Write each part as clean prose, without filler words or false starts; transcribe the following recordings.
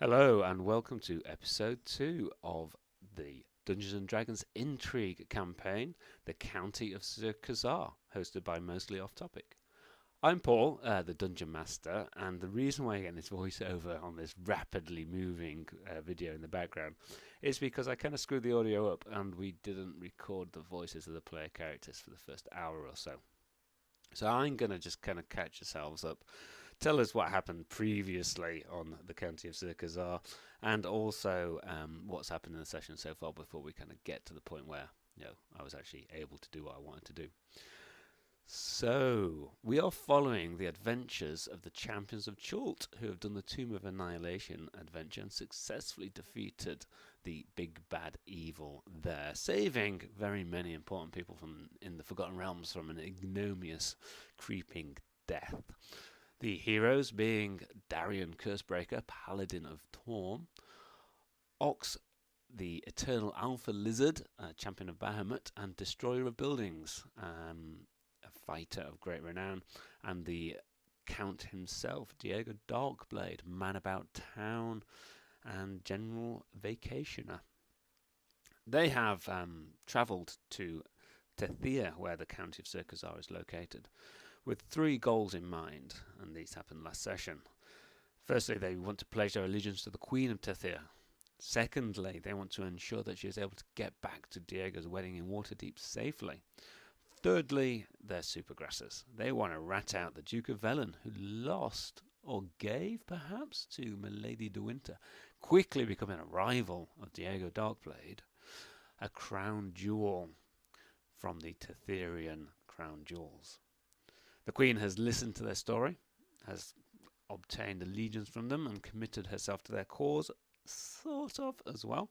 Hello and welcome to episode 2 of the Dungeons & Dragons Intrigue campaign, The County of Sir Kazar, hosted by Mostly Offtopic. I'm Paul, the Dungeon Master, and the reason why I get this voiceover on this rapidly moving video in the background is because I kind of screwed the audio up and we didn't record the voices of the player characters for the first hour or so. So I'm going to just kind of catch yourselves up. Tell us what happened previously on the County of Sir Kazar, and also what's happened in the session so far before we kind of get to the point where I was actually able to do what I wanted to do. So we are following the adventures of the champions of Chult, who have done the Tomb of Annihilation adventure and successfully defeated the big bad evil there, saving very many important people in the Forgotten Realms from an ignominious creeping death. The heroes being Darian Cursebreaker, Paladin of Torm, Ox, the Eternal Alpha Lizard, Champion of Bahamut, and Destroyer of Buildings, a fighter of great renown, and the Count himself, Diego Darkblade, Man About Town, and General Vacationer. They have travelled to Tethia, where the County of Sir Kazar is located, with 3 goals in mind, and these happened last session. Firstly, they want to pledge their allegiance to the Queen of Tethia. Secondly, they want to ensure that she is able to get back to Diego's wedding in Waterdeep safely. Thirdly, they're supergrassers. They want to rat out the Duke of Velen, who lost, or gave perhaps, to Milady de Winter, quickly becoming a rival of Diego Darkblade, a crown jewel from the Tetherian crown jewels. The Queen has listened to their story, has obtained allegiance from them, and committed herself to their cause, sort of, as well.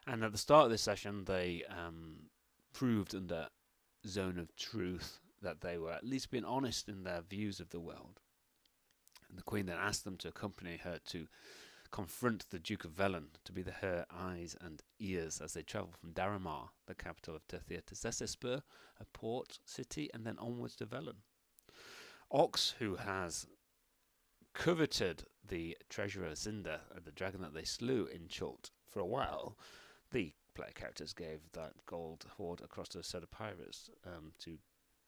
And at the start of this session, they proved under Zone of Truth that they were at least being honest in their views of the world. And the Queen then asked them to accompany her to confront the Duke of Velen, to be her eyes and ears as they travel from Daramar, the capital of Tethia, to Zesespur, a port city, and then onwards to Velen. Ox, who has coveted the treasure of Cinder, the dragon that they slew in Chult, for a while, the player characters gave that gold hoard across to a set of pirates to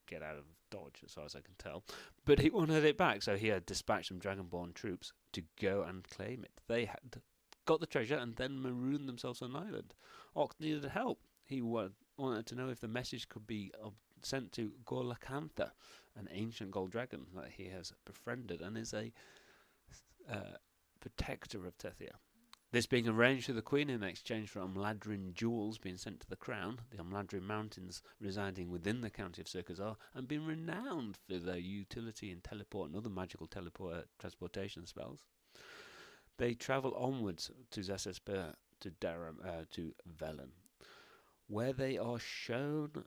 get out of Dodge, as far as I can tell. But he wanted it back, so he had dispatched some dragonborn troops to go and claim it. They had got the treasure and then marooned themselves on an island. Ox needed help. He wanted to know if the message could be sent to Gorlacantha, an ancient gold dragon that he has befriended and is a protector of Tethia. This being arranged to the Queen in exchange for Umladrin jewels being sent to the Crown, the Umladrin Mountains residing within the County of Sir Kazar, and being renowned for their utility in teleport and other magical transportation spells. They travel onwards to Zesespur, to Velen, where they are shown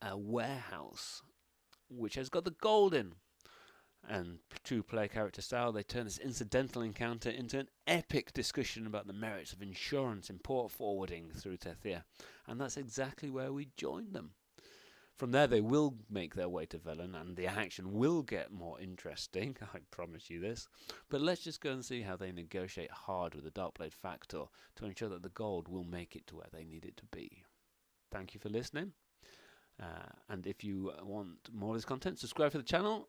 a warehouse which has got the gold in. And true player character style, they turn this incidental encounter into an epic discussion about the merits of insurance in port forwarding through Tethia. And that's exactly where we join them. From there they will make their way to Velen, and the action will get more interesting, I promise you this. But let's just go and see how they negotiate hard with the Darkblade Factor to ensure that the gold will make it to where they need it to be. Thank you for listening. And if you want more of this content, subscribe to the channel,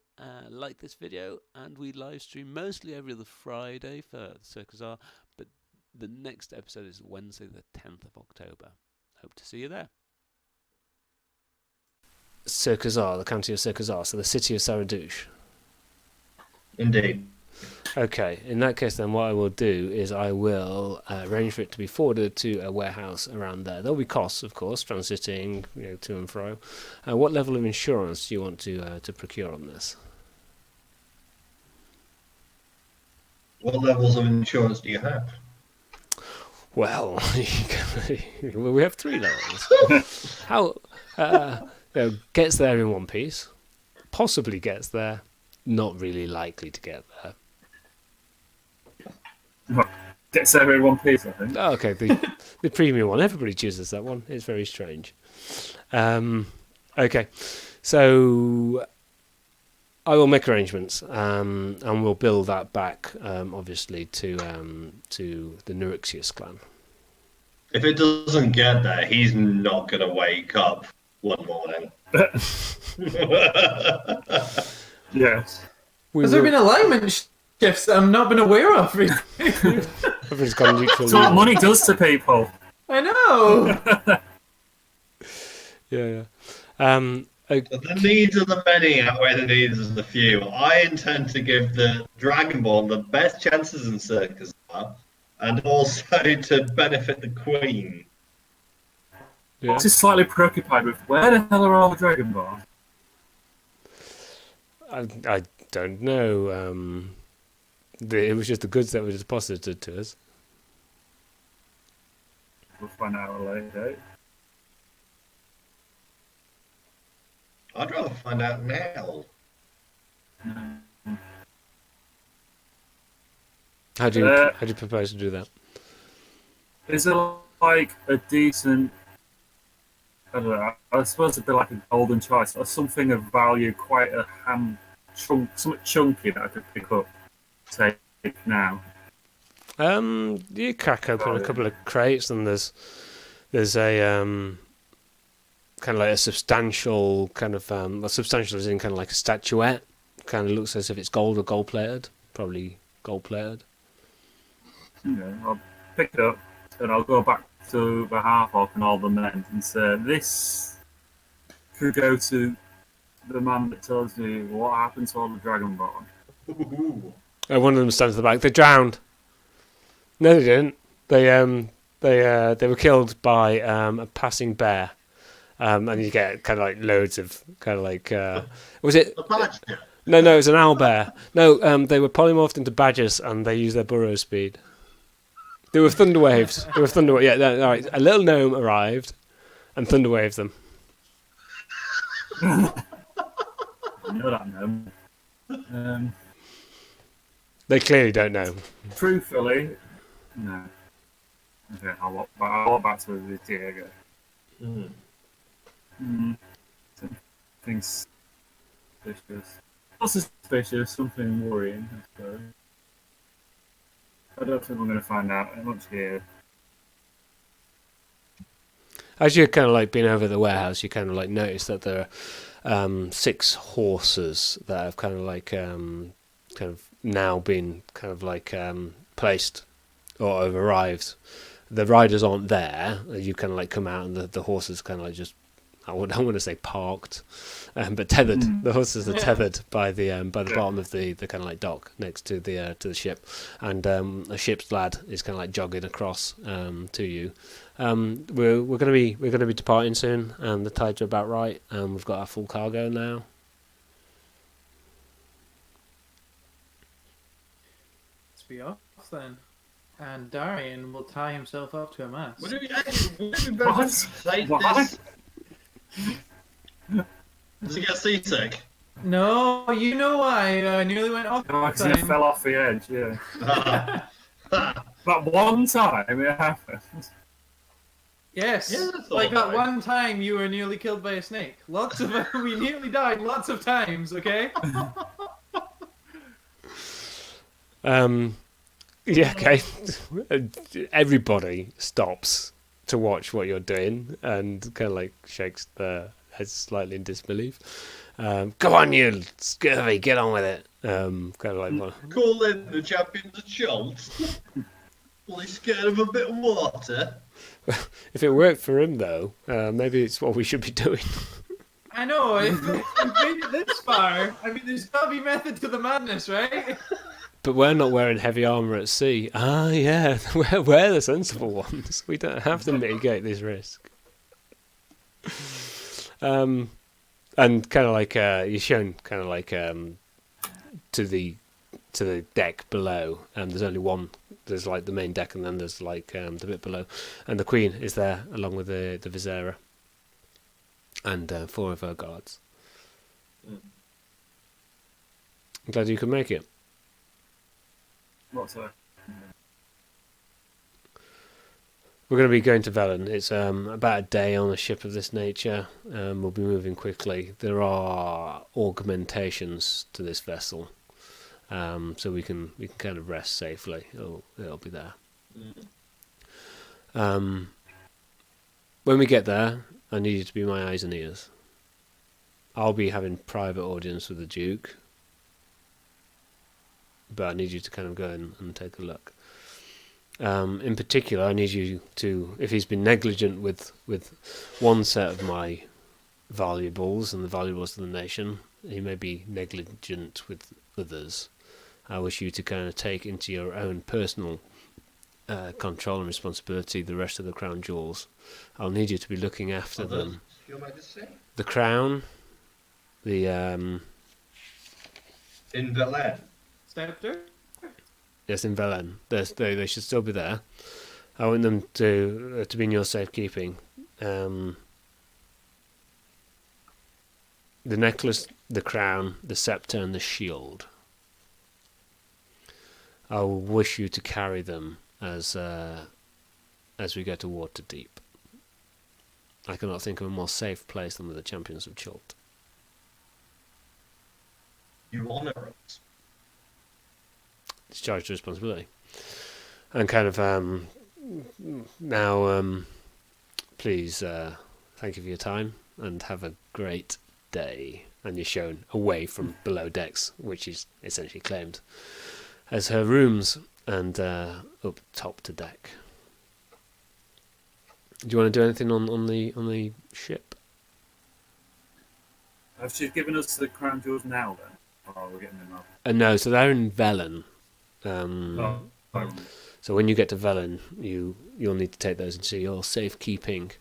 like this video, and we live stream mostly every other Friday for Sir Kazar, but the next episode is Wednesday the 10th of October. Hope to see you there. Sir Kazar, the County of Sir Kazar, so the city of Saradouche. Indeed. Okay, in that case then what I will do is I will arrange for it to be forwarded to a warehouse around there. There'll be costs, of course, transiting to and fro. What level of insurance do you want to procure on this? What levels of insurance do you have? Well, we have 3 levels. How gets there in one piece, possibly gets there, not really likely to get there. Gets there in one piece, I think. Oh, okay, the premium one. Everybody chooses that one. It's very strange. Okay, so I will make arrangements, and we'll build that back, obviously, to the Neurixius clan. If it doesn't get there, he's not going to wake up one morning. Yes. Has there been alignment shifts that I've not been aware of? Everyone's got neutral. That's what money does to people. I know. Yeah. The needs of the many outweigh the needs of the few. I intend to give the Dragonborn the best chances in Circus Bar, and also to benefit the Queen. Yeah. I'm just slightly preoccupied with where the hell are all the Dragonborn? I don't know. It was just the goods that were deposited to us. We'll find out at a later date. I'd rather find out now. How do you propose to do that? Is there like a decent, I don't know, I suppose it'd be like a golden choice, or something of value, quite a something chunky that I could pick up, take now? You crack open a couple of crates, and there's a kind of like a substantial substantial is in kind of like a statuette. Kind of looks as if it's gold or gold plated, probably gold plated. Yeah, I'll pick it up and I'll go back to the half-orc and all the men and say, this could go to the man that tells me what happened to all the Dragonborn. One of them stands at the back. They drowned. No, they didn't. They were killed by a passing bear. And you get kind of like loads of kind of like was it? The badger. No, it was an owlbear. No, they were polymorphed into badgers and they used their burrow speed. They were thunderwaves. Yeah, all right. A little gnome arrived and thunderwaved them. I know that now. They clearly don't know. Truthfully, no. Okay, I'll walk back to the Diego. Things suspicious. Not suspicious, something worrying, I suppose. I don't think we're going to find out much here. As you're kind of like being over the warehouse, you kind of like notice that there are 6 horses that have kind of now been kind of like placed or have arrived. The riders aren't there. You kind of like come out and the horses kind of like just, I don't want to say parked, but tethered. The horses are tethered by the bottom of the kind of like dock next to the ship, and a ship's lad is kind of like jogging across to you. We're gonna be departing soon, and the tides are about right, and we've got our full cargo now. Let's be off then. And Darian will tie himself up to a mast. Would it be better to say this? Does he get seasick? No, you know why I nearly went off. Oh, because he fell off the edge, yeah. That one time it happened. Yes, Yeah, that's like all that right. one time you were nearly killed by a snake. Lots of we nearly died lots of times. Okay. Yeah, okay. Everybody stops to watch what you're doing and kind of like shakes their heads slightly in disbelief. Come on, you scurvy, get on with it. Kind of like, Call in the champions of Schultz. Well, he's scared of a bit of water. if it worked for him though, maybe it's what we should be doing. I know. If we've made it this far, I mean, there's gotta be method to the madness, right? But we're not wearing heavy armour at sea. Ah, yeah, we're the sensible ones. We don't have to mitigate this risk. And kind of like you're shown kind of like to the deck below. There's only one. There's like the main deck, and then there's like the bit below, and the Queen is there along with the Visera and 4 of her guards. I'm glad you could make it. What's that? We're going to be going to Velen. It's about a day on a ship of this nature. We'll be moving quickly. There are augmentations to this vessel, so we can kind of rest safely. It'll be there. When we get there, I need you to be my eyes and ears. I'll be having private audience with the Duke, but I need you to kind of go and take a look. In particular, I need you to, if he's been negligent with one set of my valuables and the valuables of the nation, he may be negligent with others. I wish you to kind of take into your own personal control and responsibility the rest of the crown jewels. I'll need you to be looking after them. Your Majesty? The crown, the In Belen. Scepter? yes, in Velen. They should still be there. I want them to be in your safekeeping. The necklace, the crown, the scepter, and the shield. I will wish you to carry them as we go to Waterdeep. I cannot think of a more safe place than with the champions of Chult. You honour us. Discharge the responsibility. And kind of now, please, thank you for your time and have a great day. And you're shown away from below decks, which is essentially claimed as her rooms, and up top to deck. Do you want to do anything on the ship? Have she given us the crown jewels now then? Or are we getting them up? No, so they're in Velen. Oh. So when you get to Velen, you'll need to take those into your safekeeping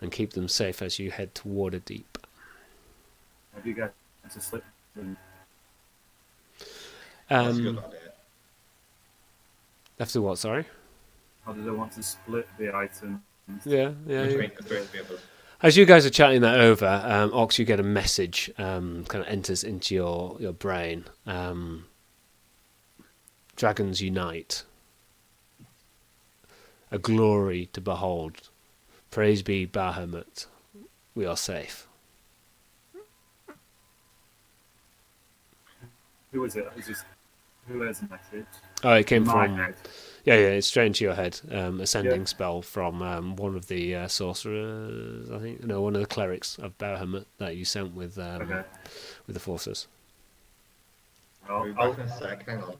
and keep them safe as you head to Waterdeep. Have you got to slip them? That's a good idea. After what, sorry? How do they want to split the items? Yeah. Between the three of us. As you guys are chatting that over, Ox, you get a message kind of enters into your brain. Dragons unite. A glory to behold. Praise be Bahamut. We are safe. Who is it? Who has a message? Oh, it came My from... head. Yeah, it's straight into your head. Ascending spell from one of the sorcerers, I think. No, one of the clerics of Bahamut that you sent with the forces. I'll be back in a sec. Hang on.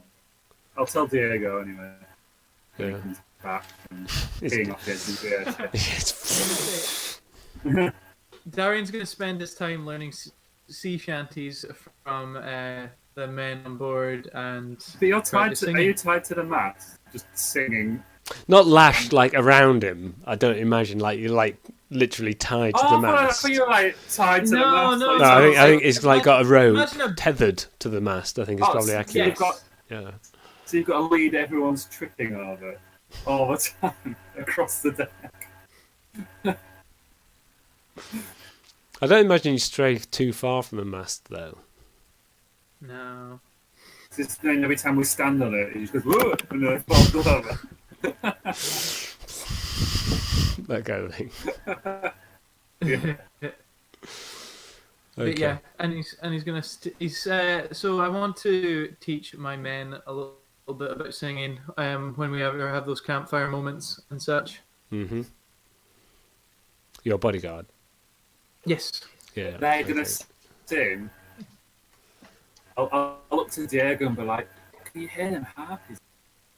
I'll tell Diego anyway. Yeah. He comes back and peeing off his Darian's going to spend his time learning sea shanties from the men on board, and But you're tied to, are you tied to the mast? Just singing? Not lashed like around him. I don't imagine like you're like literally tied to the mast. Oh, you're like tied to the No, mast. no, No, I think it's like got a rope Imagine a- tethered to the mast. I think is probably so accurate. you've got, Yeah. so you've got to lead everyone's tripping over all the time across the deck. I don't imagine you stray too far from the mast though. no. Just then every time we stand on it, it just goes whoa, and then it falls over. That kind of thing. Yeah. But yeah, and he's gonna so I want to teach my men a little bit about singing when we ever have those campfire moments and such. Mm-hmm. Your bodyguard. Yes. Yeah. They're gonna okay. sing. I'll look to Diego and be like, "Can you hear them harpies?"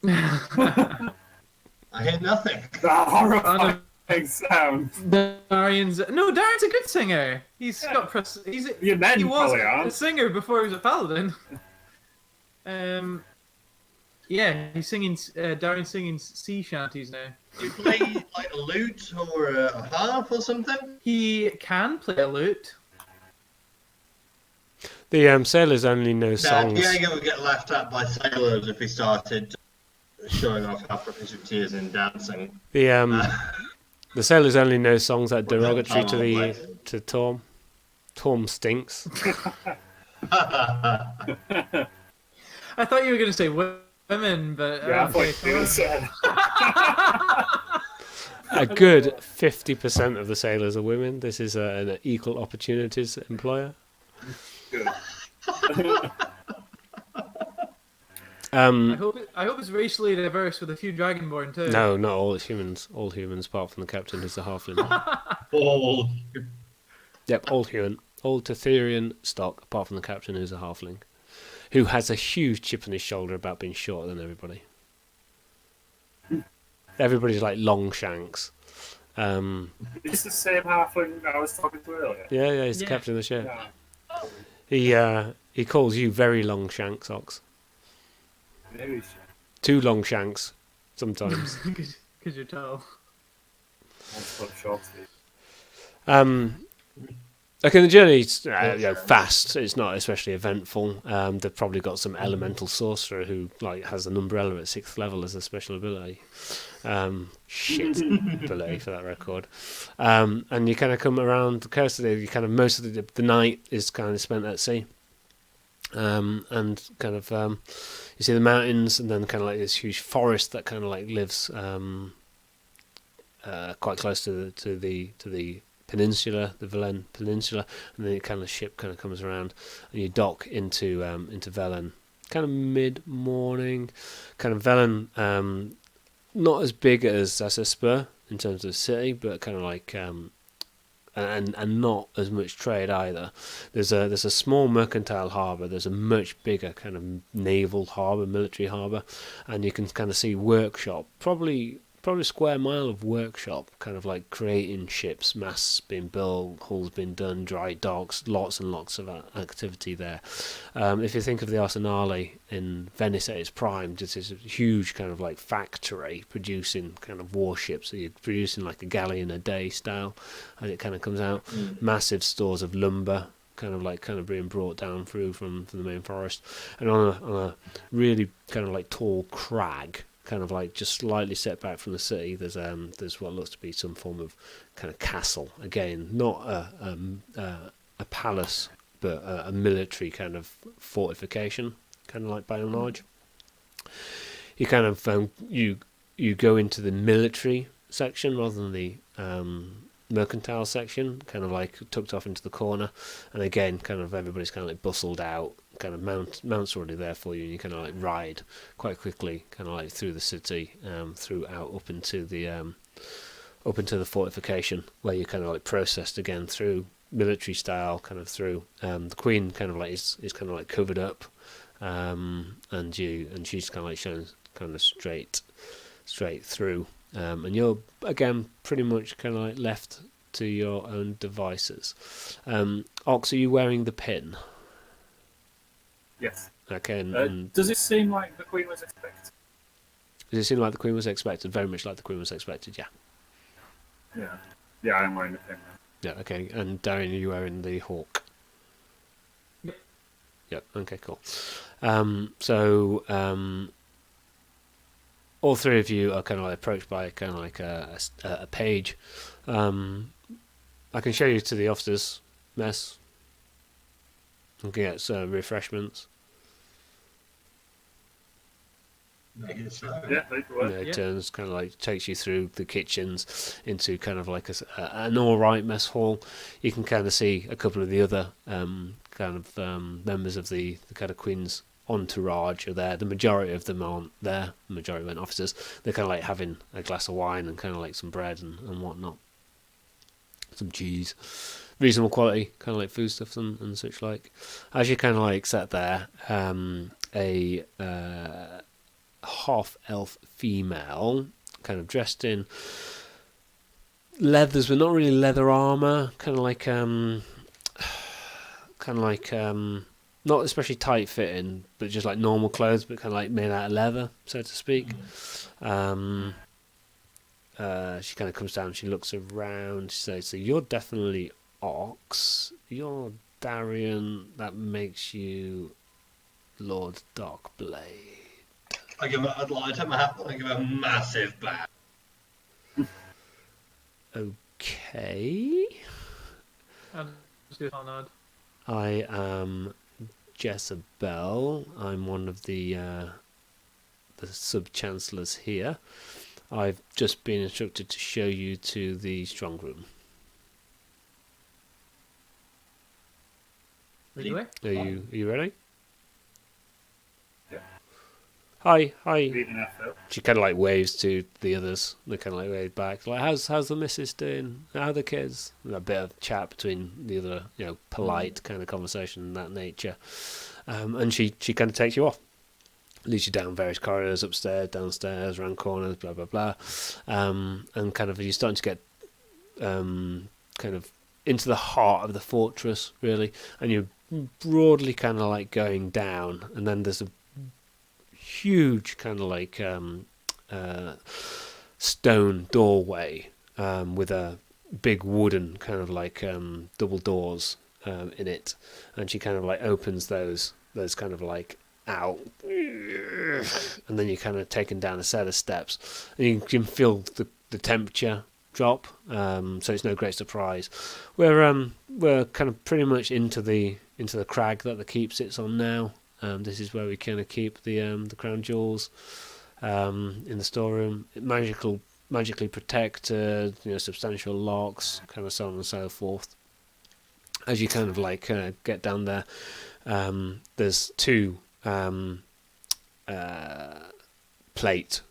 I hear nothing. That horrifying sound. Darian's a good singer. He's got Your men he was probably a aren't. singer before he was a paladin. Yeah, he's singing. Darian's singing sea shanties now. Do you play like a lute or a harp or something? He can play a lute. The sailors only know Nah, songs. Diego would get laughed at by sailors if he started showing off how proficient he is in dancing. The sailors only know songs that are Well, derogatory to oh, to Torm. Torm stinks. I thought you were going to say women, but Yeah, I okay, thought you were saying. a good 50% of the sailors are women. This is an equal opportunities employer. Good. I hope it's racially diverse with a few dragonborn too. No, not all. It's humans. All humans, apart from the captain, who's the halfling. Oh, Yep, all human. All Tetherian stock, apart from the captain, who's a halfling, who has a huge chip on his shoulder about being shorter than everybody. Everybody's like long shanks. Is this the same halfling I was talking to earlier? Yeah, he's the Yeah. captain of the ship. Yeah. He calls you very long shanks, Ox. Maybe Too long shanks, sometimes. Because you're tall. short. Okay, the journey's fast. It's not especially eventful. They've probably got some elemental sorcerer who like has an umbrella at 6th level as a special ability. Shit ability for that record. And you kind of come around the coast. You kind of most of the night is kind of spent at sea. And kind of you see the mountains, and then kind of like this huge forest that kind of like lives quite close to the peninsula, the Velen Peninsula, and then the kind of ship kind of comes around, and you dock into Velen, kind of mid-morning. Kind of Velen, not as big as Spur in terms of the city, but kind of like and not as much trade either. There's a small mercantile harbour. There's a much bigger kind of naval harbour, military harbour, and you can kind of see workshop, probably a square mile of workshop, kind of like creating ships, masts being built, hulls being done, dry docks, lots and lots of activity there. If you think of the Arsenale in Venice at its prime, just this huge kind of like factory producing kind of warships. So you're producing like a galleon a day style as it kind of comes out. Massive stores of lumber kind of being brought down through from the main forest, and on a really kind of like tall crag, kind of like just slightly set back from the city, there's what looks to be some form of kind of castle. Again, not a palace, but a military kind of fortification, kind of like by and large. You kind of you go into the military section rather than the mercantile section, kind of like tucked off into the corner, and again, kind of everybody's kind of like bustled out. Kind of mounts already there for you, and you kind of like ride quite quickly, kind of like through the city, up into the fortification, where you kind of like processed again through military style, kind of through the queen, kind of like is kind of like covered up, and she's kind of like shown kind of straight through, and you're again pretty much kind of like left to your own devices. Ox, are you wearing the pin? Yes. Okay, and does it seem like the Queen was expected? does it seem like the Queen was expected? Very much like the Queen was expected, yeah. Yeah, I'm wearing the pin now. Yeah, okay. And Darian, are you wearing the hawk? Yep. Yep, okay, cool. So all three of you are kind of like approached by kind of like a page. I can show you to the officers' mess. You can get some refreshments. Yeah, It turns kind of like takes you through the kitchens into kind of like an all right mess hall. You can kind of see a couple of the other members of the kind of Queen's entourage are there. The majority of them aren't there. The majority aren't officers. They're kind of like having a glass of wine and kind of like some bread and whatnot, some cheese. Reasonable quality, kind of like foodstuffs and such like. As you kind of like sat there, a half-elf female, kind of dressed in leathers, but not really leather armor, kind of like not especially tight-fitting, but just like normal clothes, but kind of like made out of leather, so to speak. She kind of comes down, she looks around, she says, "So you're definitely Ox, you're Darian, that makes you Lord Darkblade." I take my hat, I give her a massive bow. Okay. I'll just do a nod. I am Jezebel. I'm one of the sub-chancellors here. I've just been instructed to show you to the strong room. Lead the way. Are you ready? Yeah. Hi. Reading that, Phil. She kind of like waves to the others. They kind of like wave back. Like, how's the missus doing? How are the kids? And a bit of chat between the other, polite kind of conversation and that nature. And she kind of takes you off. Leads you down various corridors, upstairs, downstairs, around corners, blah, blah, blah. And kind of you're starting to get kind of into the heart of the fortress, really. And you're broadly kind of like going down. And then there's a huge kind of like stone doorway with a big wooden kind of like double doors in it. And she kind of like opens those kind of like out, and then you're kind of taken down a set of steps, and you can feel the temperature drop, so it's no great surprise. We're kind of pretty much into the crag that the keep sits on now. This is where we kind of keep the crown jewels in the storeroom. Magically protected, substantial locks, kind of so on and so forth. As you kind of like get down there, there's two plate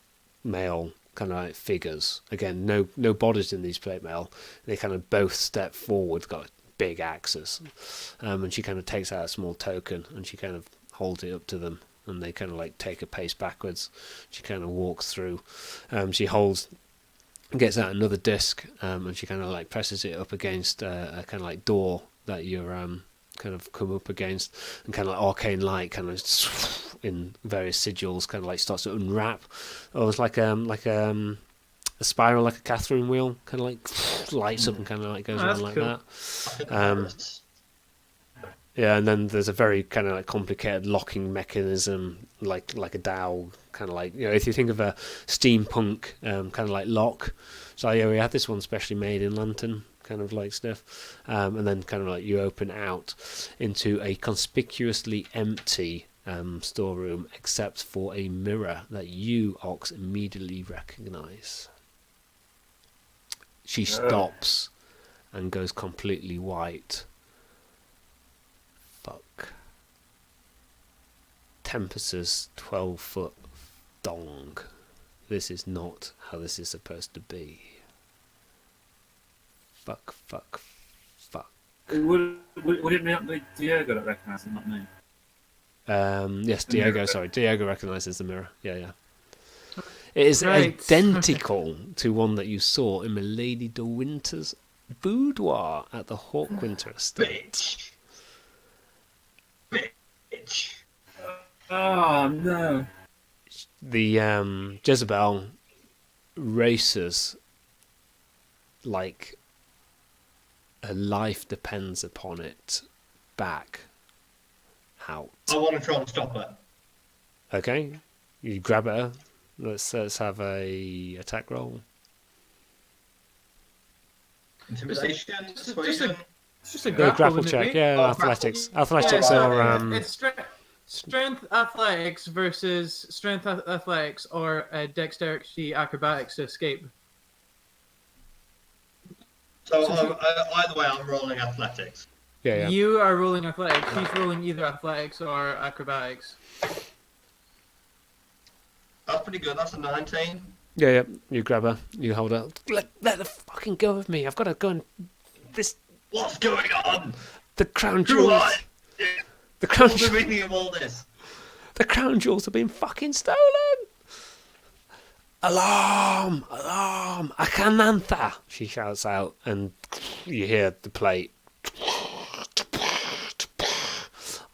mail kind of like figures. Again, no bodies in these plate mail. They kind of both step forward, got big axes, and she kind of takes out a small token and she kind of holds it up to them, and they kind of like take a pace backwards. She kind of walks through. She gets out another disc, and she kind of like presses it up against a kind of like door that you're kind of come up against, and kind of like arcane light kind of in various sigils kind of like starts to unwrap. Almost like a spiral, like a Catherine wheel, kind of like lights up and kind of like goes around like cool. that. Yeah, and then there's a very kind of like complicated locking mechanism, like a dowel, kind of like, if you think of a steampunk kind of like lock. So yeah, we had this one specially made in Lantern, kind of like stuff, and then kind of like you open out into a conspicuously empty storeroom, except for a mirror that you, Ox, immediately recognise. She stops and goes completely white. Fuck. Tempus's 12-foot dong. This is not how this is supposed to be. Fuck. Would it not be Diego that recognises it, not me? Yes, Diego. Sorry, Diego recognises the mirror. Yeah. It is identical to one that you saw in Milady de Winter's boudoir at the Hawkwinter estate. Bitch. Oh no! The Jezebel races like her life depends upon it back out. I want to try and stop her. Okay, you grab her. Let's have a attack roll. Intimidation, Just persuasion. It's just a Grapple wouldn't it check, be? yeah, Oh, athletics. grapple. Athletics Yeah, or It's strength athletics versus strength athletics or dexterity acrobatics to escape. So either way, I'm rolling athletics. yeah. You are rolling athletics. He's rolling either athletics or acrobatics. That's pretty good. That's a 19. Yeah. You grab her. You hold her. Let her fucking go with me. I've got to go and this. What's going on? The crown Who jewels. are The crown. What's the meaning of all this? The crown jewels have been fucking stolen. Alarm! Alarm! Akanantha! She shouts out, and you hear the plate.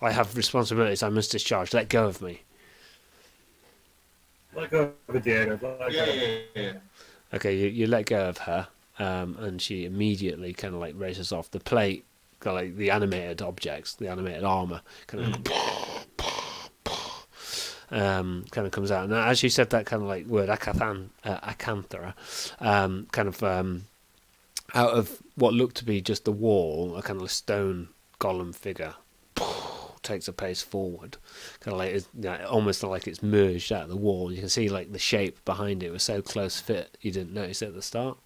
I have responsibilities I must discharge. Let go of me. Let go of Diego. Yeah. Okay, you let go of her, and she immediately kind of like races off. The plate, got like the animated objects, the animated armor, kind of comes out. And as she said that kind of like word, acanthera, kind of out of what looked to be just the wall, a kind of stone golem figure takes a pace forward, kind of like almost like it's merged out of the wall. You can see like the shape behind it was so close fit you didn't notice it at the start.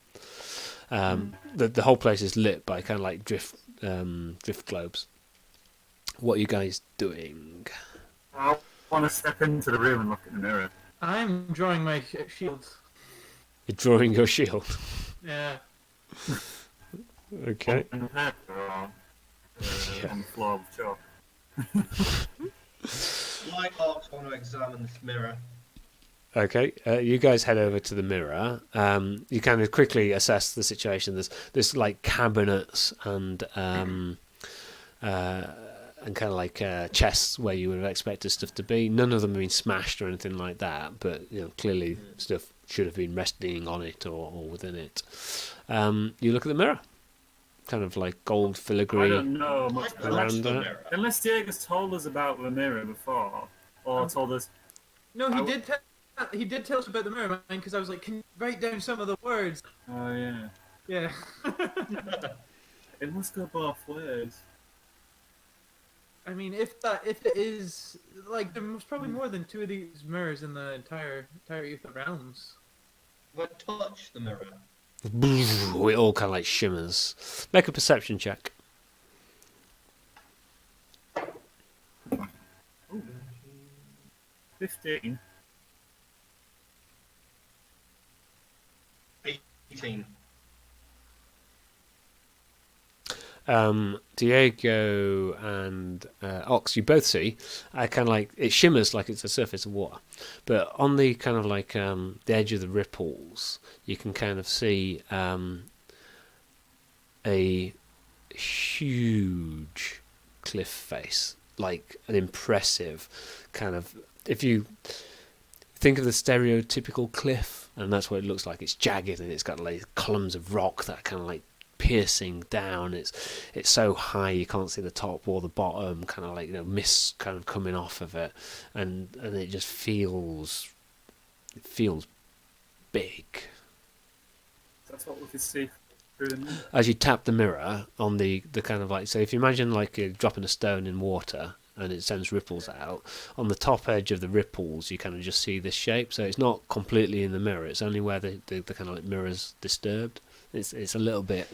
The whole place is lit by kind of like drift globes. What are you guys doing? I want to step into the room and look at the mirror. I'm drawing my shield. You're drawing your shield. Yeah. Okay. On the paper or on the floor with chalk. Like Arks want to examine this mirror. Okay, you guys head over to the mirror. You kind of quickly assess the situation. There's like cabinets and kind of like chests where you would have expected stuff to be. None of them have been smashed or anything like that, but clearly stuff should have been resting on it or within it. You look at the mirror, kind of like gold filigree. I don't know much around the that. mirror. Unless Diego's told us about the mirror before, or told us. No, he did. He did tell us about the mirror, man. Because I was like, "Can you write down some of the words?" Oh yeah. Yeah. It must go both ways. I mean, if it is like, there's probably more than 2 of these mirrors in the entirety of the realms. But touch the mirror. It all kind of like shimmers. Make a perception check. Ooh. 15. 18. Diego and Ox, you both see, kind of like it shimmers like it's a surface of water, but on the kind of like the edge of the ripples, you can kind of see a huge cliff face, like an impressive kind of. If you think of the stereotypical cliff, and that's what it looks like. It's jagged and it's got like columns of rock that kind of like piercing down. It's so high you can't see the top or the bottom, kind of like mist kind of coming off of it, and it just feels big. That's what we could see through the mirror. As you tap the mirror on the kind of like, so if you imagine like you're dropping a stone in water and it sends ripples out, on the top edge of the ripples you kind of just see this shape. So it's not completely in the mirror, it's only where the kind of like mirror's disturbed. It's a little bit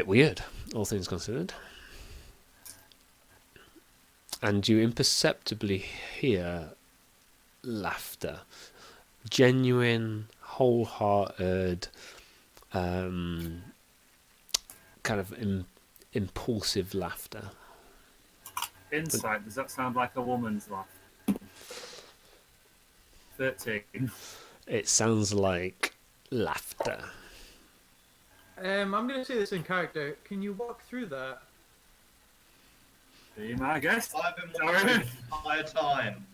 weird, all things considered. And you imperceptibly hear laughter. Genuine, wholehearted, kind of impulsive laughter. Insight, does that sound like a woman's laugh? 13. It sounds like laughter. I'm gonna say this in character. Can you walk through that? Be my guest. I've been watching the entire time.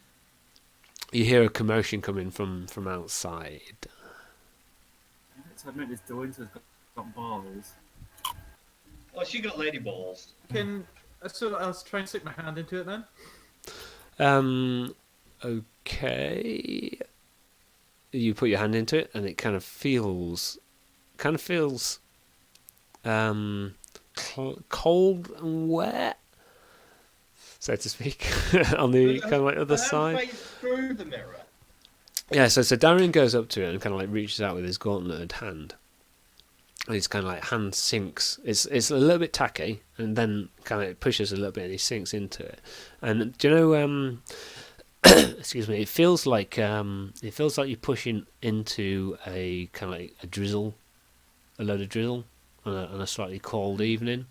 You hear a commotion coming from outside. Let's admit this Winter's got balls. Oh, she got lady balls. So I'll try and stick my hand into it then. Okay. You put your hand into it, and it kind of feels, cold and wet, so to speak, on the kind of like other side. Through the mirror. Yeah, so Darian goes up to it and kind of like reaches out with his gauntleted hand. And his kind of like hand sinks. It's a little bit tacky, and then kind of it pushes a little bit, and he sinks into it. And do you know? Excuse me. It feels like you're pushing into a kind of like a load of drizzle on a slightly cold evening.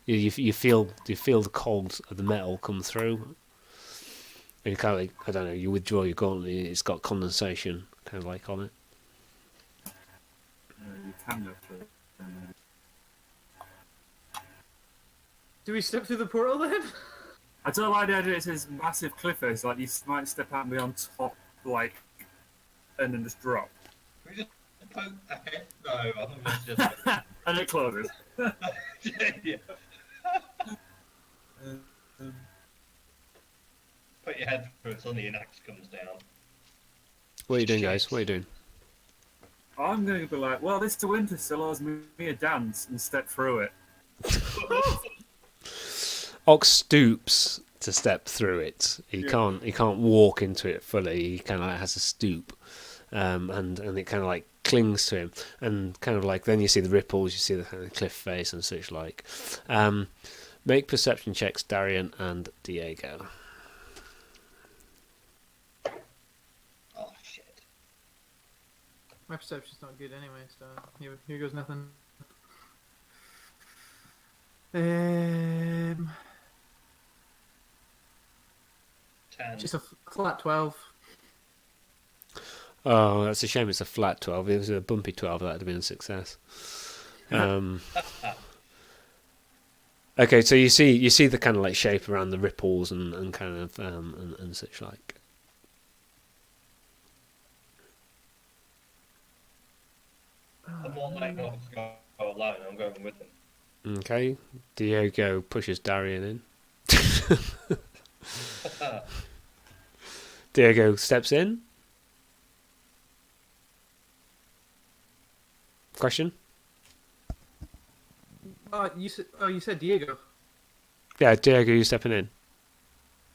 You feel the cold of the metal come through. And you kind of like, I don't know, you withdraw your gauntlet, it's got condensation kind of like on it. You can go through it. Do we step through the portal then? I don't like the idea it's this massive cliff face, like you might step out and be on top, like, and then just drop. Can we just poke the head? No, I think it's just... And it closes. Yeah. Put your head through it, suddenly an axe comes down. What are you doing, guys? What are you doing? I'm going to be like, well, this Winter still owes me a dance, and step through it. Ox stoops to step through it. He can't walk into it fully. He kind of has to stoop, and it kind of like clings to him, and kind of like then you see the ripples, you see the kind of cliff face and such like. Make perception checks, Darian and Diego. Oh shit! My perception's not good anyway, so here goes nothing. 10. Just a flat 12. Oh, that's a shame. It's a flat 12. If it was a bumpy 12, that would have been a success. Okay, so you see the kind of like shape around the ripples and kind of and such like. I'm not letting Ox go alone. I'm going with him. Okay, Diego pushes Darian in. Diego steps in. Question? You said Diego. Yeah, Diego, you stepping in.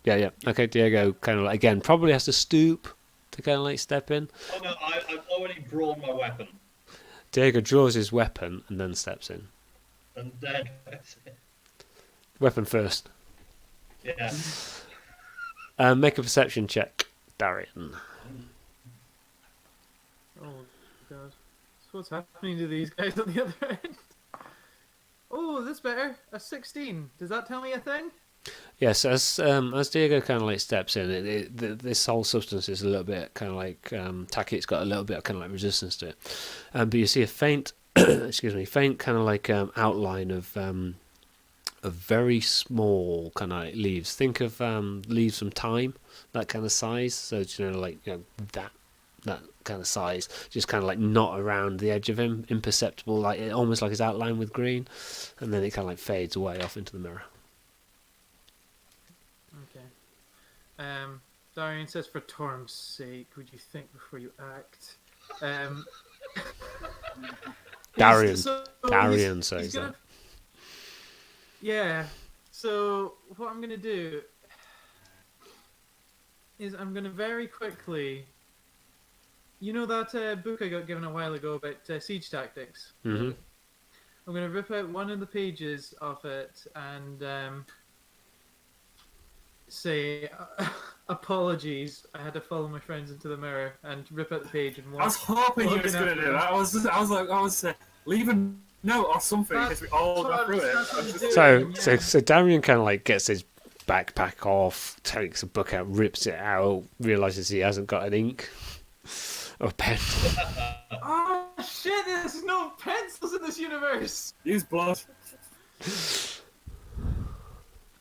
Yeah. Okay, Diego kind of like, again probably has to stoop to kind of like step in. Oh no, I've already drawn my weapon. Diego draws his weapon and then steps in. And then Weapon first. yeah. Make a perception check, Darian. Oh god. So what's happening to these guys on the other end? Oh, this better. A 16. Does that tell me a thing? Yes, as Diego kind of like steps in, this whole substance is a little bit kind of like tacky. It's got a little bit of kind of like resistance to it, but you see a faint, faint kind of like outline of very small kind of like leaves. Think of leaves from thyme, that kind of size. So that kind of size, just kind of like knot around the edge of him, imperceptible, like almost like his outline with green, and then it kind of like fades away off into the mirror. Okay. Darian says, for Torm's sake, would you think before you act? Darian he's says gonna, that. Yeah. So what I'm gonna do is I'm gonna very quickly. You know that book I got given a while ago about siege tactics? Mm-hmm. I'm going to rip out one of the pages of it and say, apologies, I had to follow my friends into the mirror, and rip out the page and walk. I was hoping you was going to do that. I was leave a note or something because we all go through it. So Darian kind of like gets his backpack off, takes a book out, rips it out, realizes he hasn't got an ink. Or pen. Oh shit, there's no pencils in this universe! Use blood.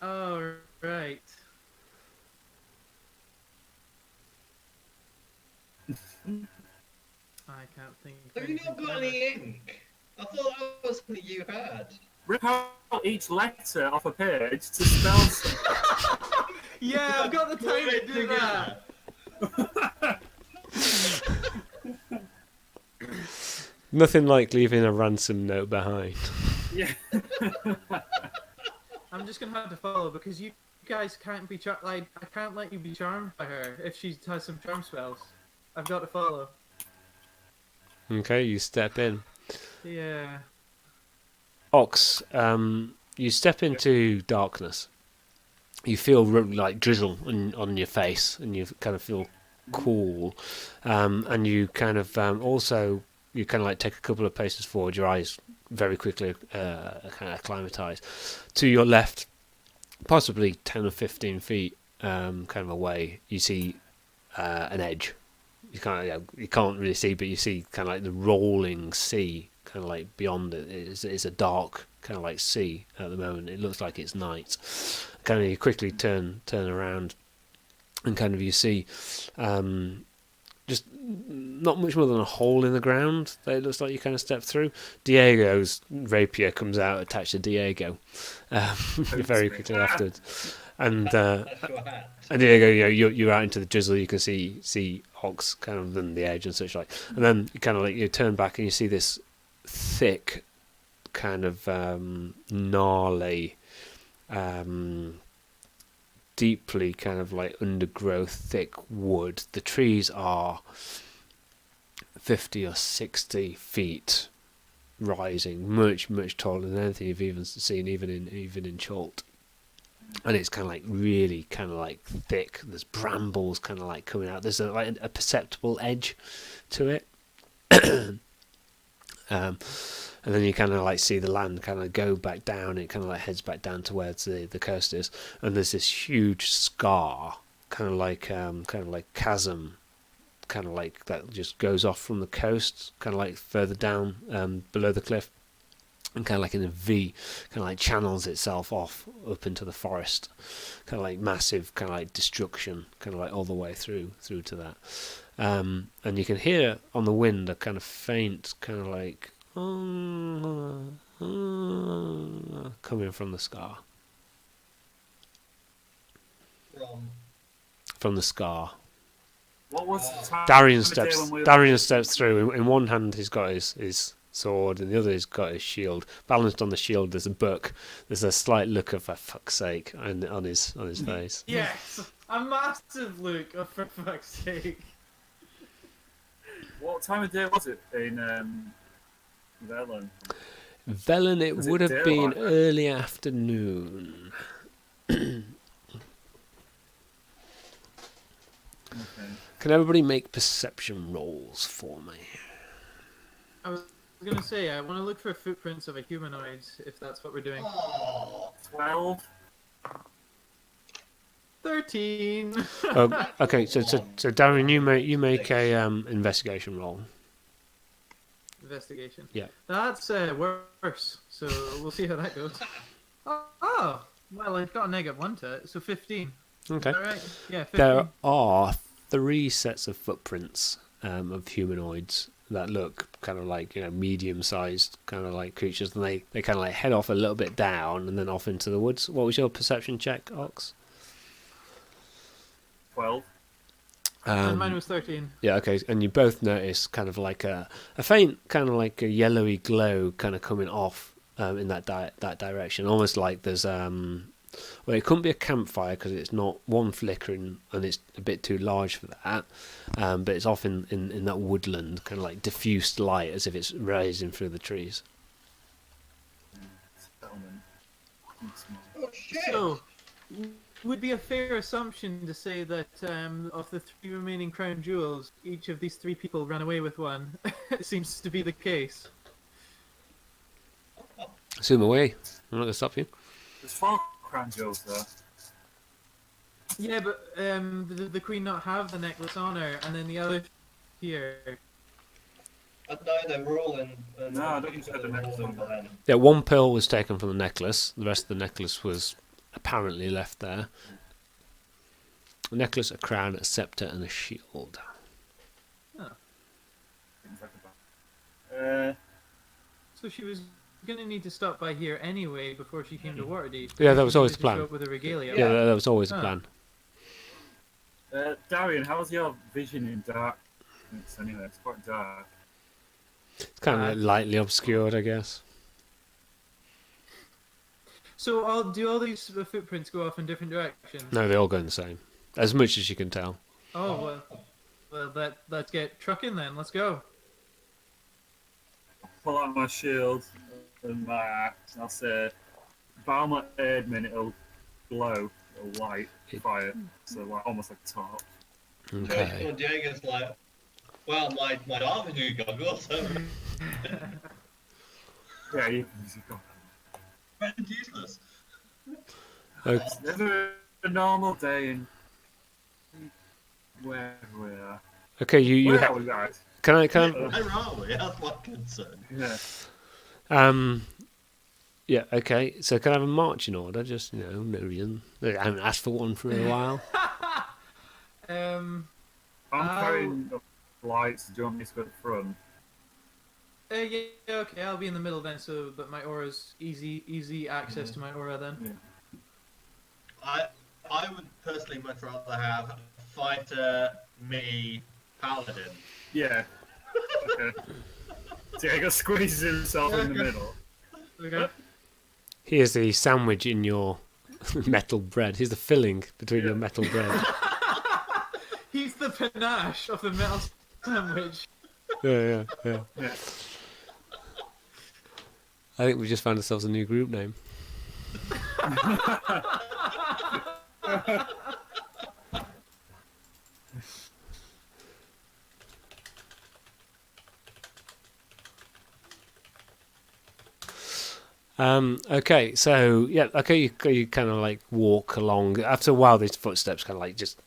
Oh, right. I can't think of Have you not got any ink? I thought that was something you had. Rip out each letter off a page to spell something. Yeah, I've got the time to do that! Nothing like leaving a ransom note behind. Yeah. I'm just gonna have to follow because you guys can't be I can't let you be charmed by her if she has some charm spells. I've got to follow. Okay, you step in. Yeah. Ox, you step into darkness. You feel like drizzle on your face, and you kind of feel cool, and you kind of also you kind of like take a couple of paces forward. Your eyes very quickly kind of acclimatise. To your left, possibly 10 or 15 feet kind of away, you see an edge. You can't really see, but you see kind of like the rolling sea, kind of like beyond it. It's a dark kind of like sea at the moment. It looks like it's night. Kind of you quickly turn around, and kind of you see just not much more than a hole in the ground that it looks like you kind of step through. Diego's rapier comes out attached to Diego very quickly afterwards. And Diego, you're out into the drizzle. You can see Ox kind of on the edge and such like. And then you kind of like you turn back and you see this thick kind of gnarly deeply kind of like undergrowth, thick wood. The trees are 50 or 60 feet rising, much taller than anything you've even seen, even in Chult. And it's kind of like really kind of like thick. There's brambles kind of like coming out. There's a perceptible edge to it. And then you kind of like see the land kind of go back down. It kind of like heads back down to where the coast is, and there's this huge scar, kind of like chasm, kind of like that just goes off from the coast, kind of like further down below the cliff, and kind of like in a V, kind of like channels itself off up into the forest, kind of like massive, kind of like destruction, kind of like all the way through to that. And you can hear on the wind a kind of faint, kind of like coming from the scar. From the scar. What was Darian steps through. In one hand he's got his sword, and the other he's got his shield. Balanced on the shield there's a book. There's a slight look of, for fuck's sake, on his face. Yes, a massive look of, for fuck's sake. What time of day was it in Velen? Velen, it would have been early afternoon. Okay. Can everybody make perception rolls for me? I was going to say, I want to look for footprints of a humanoid, if that's what we're doing. 12. 13. Oh, okay, so Darren, you make a investigation roll. Investigation. Yeah. That's worse, so we'll see how that goes. Oh, well, I've got a -1 to it, so 15. Okay. All right. Yeah, 15. There are 3 sets of footprints of humanoids that look kind of like, medium-sized kind of like creatures, and they kind of like head off a little bit down and then off into the woods. What was your perception check, Ox? 12. And mine was 13. Yeah, okay, and you both notice kind of like a faint kind of like a yellowy glow kind of coming off in that direction, almost like there's well, it couldn't be a campfire because it's not one flickering and it's a bit too large for that, but it's off in that woodland, kind of like diffused light as if it's rising through the trees. Oh shit! So, would be a fair assumption to say that of the 3 remaining crown jewels, each of these 3 people ran away with one. It seems to be the case. Zoom away. I'm not going to stop you. There's 4 crown jewels there. Yeah, but the queen not have the necklace on her, and then the other here. No, they were all in. No, I don't think so, the necklace on behind. Yeah, 1 pearl was taken from the necklace. The rest of the necklace was apparently left there. A necklace, a crown, a scepter, and a shield. Oh. So she was going to need to stop by here anyway before she came to Waterdeep. Yeah, that was always the She needed to show plan. up with a regalia. Yeah, that was always the Oh. plan. Darian, how's your vision in dark? Anyway, it's quite dark. It's kind of lightly obscured, I guess. So do all these footprints go off in different directions? No, they all go in the same. As much as you can tell. Oh, well let's get trucking then. Let's go. Pull out my shield and my axe, and I'll say, Balmer Aidman, it'll glow, it'll light, fire, so like almost like a torch. Okay. Diego's like, well, my armor goggles are Yeah, you can use it. rendered useless. Okay. It's never a normal day in where we are. Okay, you Where are we, guys? can I Where are we? That's my concern. Yeah. yeah, okay. So can I have a marching order? Just, no reason. I haven't asked for one for a while. I'm carrying the lights. Do you want me to go to the front? Yeah, okay, I'll be in the middle then, so that my aura's easy access to my aura then. Yeah. I would personally much rather have fighter, me, paladin. Yeah. Okay. Diego squeezes himself in the middle. Okay. Here's the sandwich in your Metal bread. He's the filling between your metal bread. He's the panache of the metal sandwich. Yeah. Yeah. I think we just found ourselves a new group name. Okay, so yeah, okay, you kind of like walk along. After a while, these footsteps kind of like just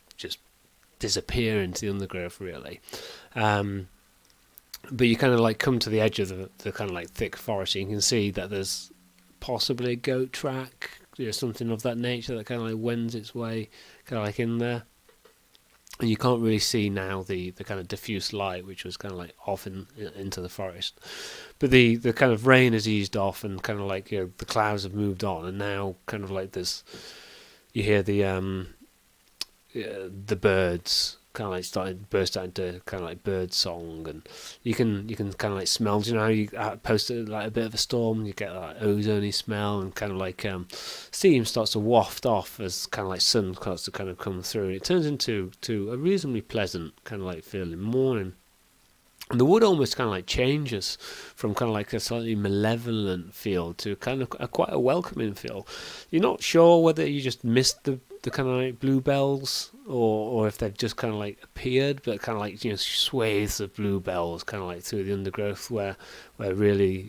disappear into the undergrowth, really. But you kind of like come to the edge of the kind of like thick forest. And you can see that there's possibly a goat track, something of that nature that kind of like wends its way, kind of like in there. And you can't really see now the kind of diffuse light, which was kind of like off into the forest. But the kind of rain has eased off, and kind of like the clouds have moved on, and now kind of like this, you hear the birds kind of like burst out into kind of like bird song, and you can kind of like smell. How you post like a bit of a storm, you get like ozony smell, and kind of like steam starts to waft off as kind of like sun starts to kind of come through, and it turns into a reasonably pleasant kind of like feeling morning. And the wood almost kind of like changes from kind of like a slightly malevolent feel to kind of quite a welcoming feel. You're not sure whether you just missed the kind of like bluebells or if they've just kind of like appeared, but kind of like swathes of bluebells kind of like through the undergrowth where really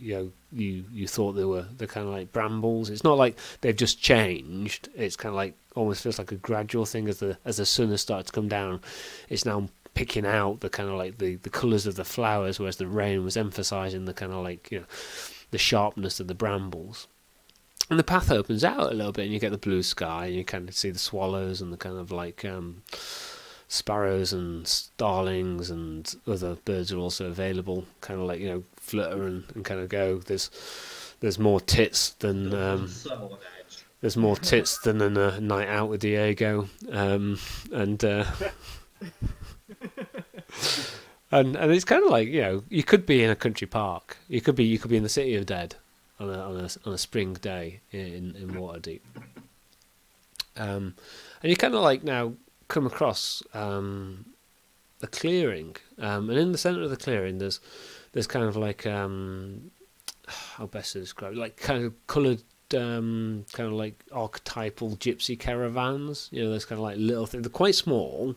you thought they were the kind of like brambles. It's not like they've just changed. It's kind of like almost feels like a gradual thing as the sun has started to come down. It's now picking out the kind of like the colours of the flowers, whereas the rain was emphasising the kind of like the sharpness of the brambles. And the path opens out a little bit, and you get the blue sky, and you kind of see the swallows and the kind of like sparrows and starlings and other birds are also available. Kind of like flutter and kind of go. There's more tits than there's more tits than in a night out with Diego, and it's kind of like you could be in a country park. You could be in the City of Dead on a spring day in Waterdeep. And you kind of like now come across a clearing, and in the centre of the clearing there's kind of like how best to describe it, like kind of coloured kind of like archetypal gypsy caravans. Those kind of like little things. They're quite small.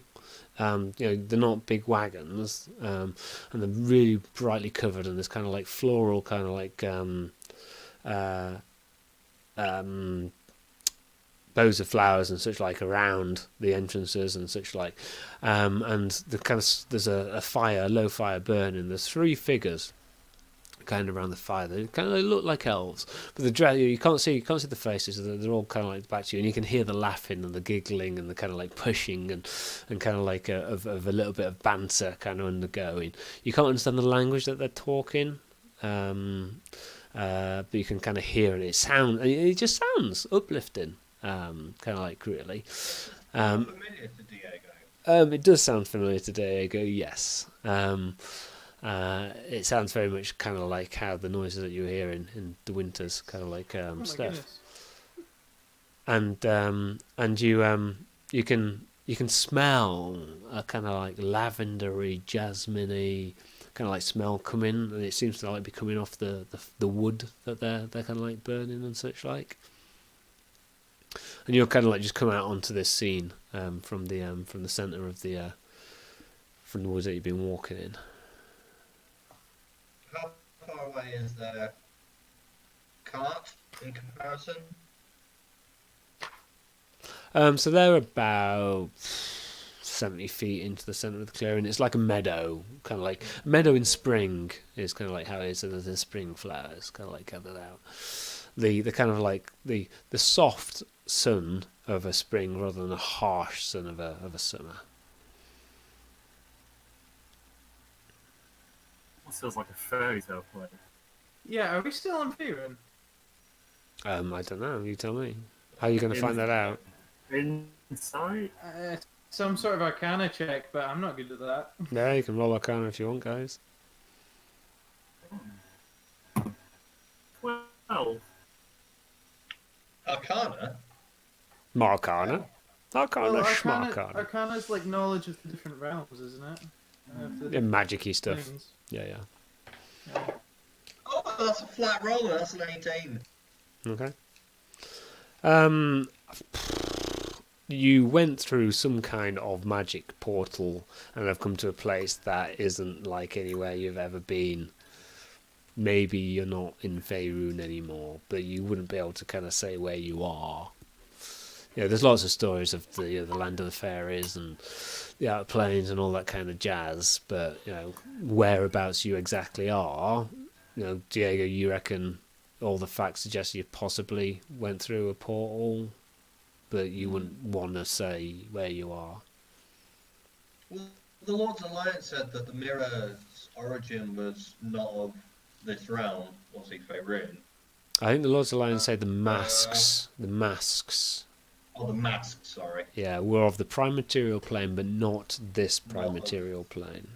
They're not big wagons, and they're really brightly covered, and there's kind of like floral kind of like bows of flowers and such like around the entrances and such like, and there's a low fire burning. There's 3 figures kind of around the fire. They kind of look like elves, but you can't see the faces. They're all kind of like back to you, and you can hear the laughing and the giggling and the kind of like pushing and kind of like of a little bit of banter kind of undergoing. You can't understand the language that they're talking, but you can kind of hear it. It just sounds uplifting, kind of like really. Familiar to Diego. It does sound familiar to Diego, yes. It sounds very much kind of like how the noises that you hear in the winters, kind of like stuff. Goodness. And you can smell a kind of like lavendery, jasmine-y kind of like smell coming, and it seems to like be coming off the wood that they're kind of like burning and such like. And you'll kind of like just come out onto this scene from the centre of from the woods that you've been walking in. How far away is the cart in comparison? So they're about 70 feet into the centre of the clearing. It's like a meadow, kind of like a meadow in spring is kind of like how it is. So there's the spring flowers kind of like gathered out. The kind of like the soft sun of a spring rather than the harsh sun of a summer. It feels like a fairy tale play. Yeah, are we still on Viren? I don't know. You tell me. How are you going to find that out? Inside? Some sort of Arcana check, but I'm not good at that. Yeah, you can roll Arcana if you want, guys. 12. Arcana? Marcana. Arcana, Well, Schmarcana. Arcana's like knowledge of the different realms, isn't it? Of the Yeah, magic-y stuff. planes. Yeah. Oh, that's a flat roller. That's an 18. Okay. You went through some kind of magic portal and have come to a place that isn't like anywhere you've ever been. Maybe you're not in Faerun anymore, but you wouldn't be able to kind of say where you are. There's lots of stories of the land of the fairies and the outer plains and all that kind of jazz, but whereabouts you exactly are, Diego, you reckon all the facts suggest you possibly went through a portal, but you wouldn't want to say where you are. Well, the Lord's Alliance said that the mirror's origin was not of this realm, was he, Faerun? I think the Lord's Alliance say the masks. Oh, the mask, sorry. Yeah, were of the prime material plane, but not this prime material plane.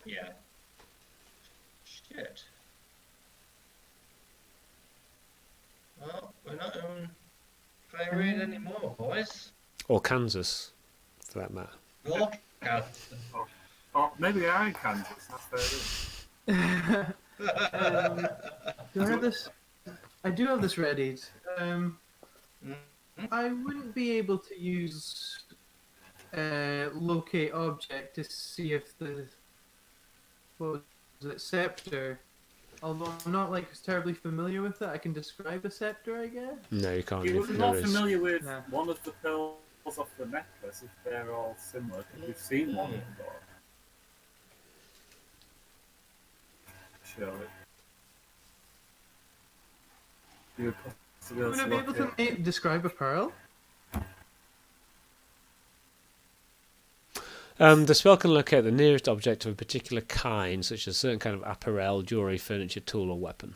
Yeah. Shit. Well, we're not in Faerun anymore, boys. Or Kansas, for that matter. Look at Oh, maybe I in Kansas. That's fair. Do I have this? I do have this ready. I wouldn't be able to use locate object to see if the what was it, scepter. Although I'm not like terribly familiar with it, I can describe a scepter, I guess. No, you can't. You're not familiar with No. one of the pearls off the necklace if they're all similar, because we've seen one before. Surely. You Would I be able to describe a pearl? The spell can locate the nearest object of a particular kind, such as a certain kind of apparel, jewellery, furniture, tool, or weapon.